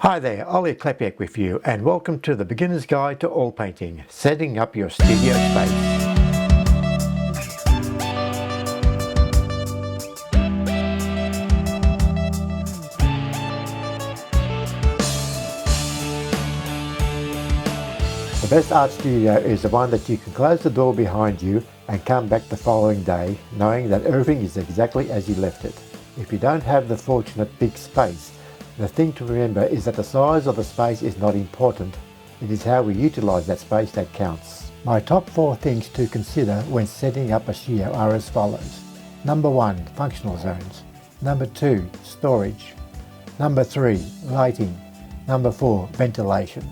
Hi there, Ollie Klepiak with you, and welcome to the Beginner's Guide to Oil Painting, setting up your studio space. The best art studio is the one that you can close the door behind you and come back the following day knowing that everything is exactly as you left it. If you don't have the fortunate big space, the thing to remember is that the size of the space is not important. It is how we utilize that space that counts. My top 4 things to consider when setting up a studio are as follows. Number 1, functional zones. Number 2, storage. Number 3, lighting. Number 4, ventilation.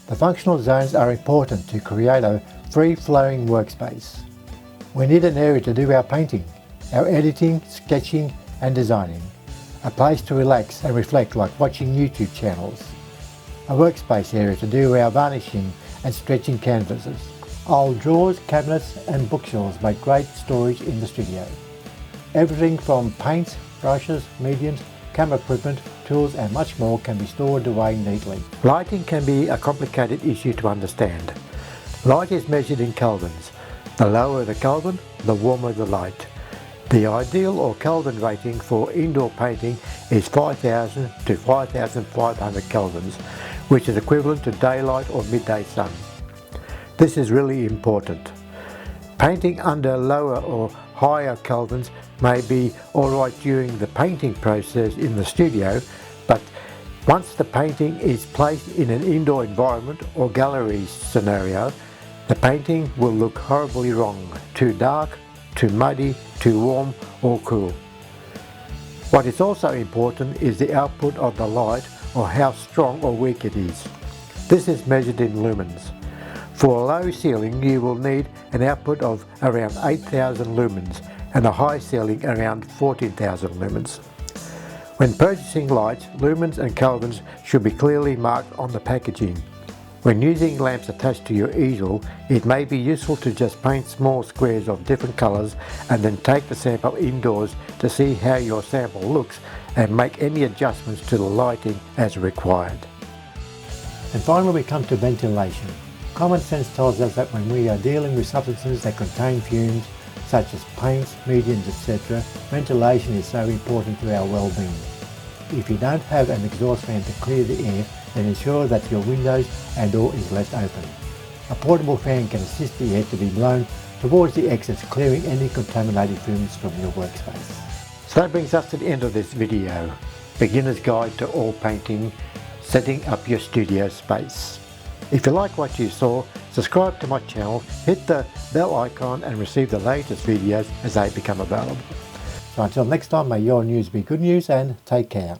The functional zones are important to create a free-flowing workspace. We need an area to do our painting, our editing, sketching and designing. A place to relax and reflect like watching YouTube channels. A workspace area to do our varnishing and stretching canvases. Old drawers, cabinets and bookshelves make great storage in the studio. Everything from paints, brushes, mediums, camera equipment, tools and much more can be stored away neatly. Lighting can be a complicated issue to understand. Light is measured in kelvins. The lower the Kelvin, the warmer the light. The ideal or Kelvin rating for indoor painting is 5000 to 5500 kelvins, which is equivalent to daylight or midday sun. This is really important. Painting under lower or higher kelvins may be alright during the painting process in the studio, but once the painting is placed in an indoor environment or gallery scenario, the painting will look horribly wrong, too dark, too muddy, too warm or cool. What is also important is the output of the light or how strong or weak it is. This is measured in lumens. For a low ceiling you will need an output of around 8000 lumens and a high ceiling around 14,000 lumens. When purchasing lights, lumens and kelvins should be clearly marked on the packaging. When using lamps attached to your easel, it may be useful to just paint small squares of different colours and then take the sample indoors to see how your sample looks and make any adjustments to the lighting as required. And finally we come to ventilation. Common sense tells us that when we are dealing with substances that contain fumes, such as paints, mediums, etc., ventilation is so important to our well-being. If you don't have an exhaust fan to clear the air, then ensure that your windows and door is left open. A portable fan can assist the air to be blown towards the exits, clearing any contaminated fumes from your workspace. So that brings us to the end of this video. Beginner's Guide to Oil Painting, setting up your studio space. If you like what you saw, subscribe to my channel, hit the bell icon and receive the latest videos as they become available. So until next time, may your news be good news and take care.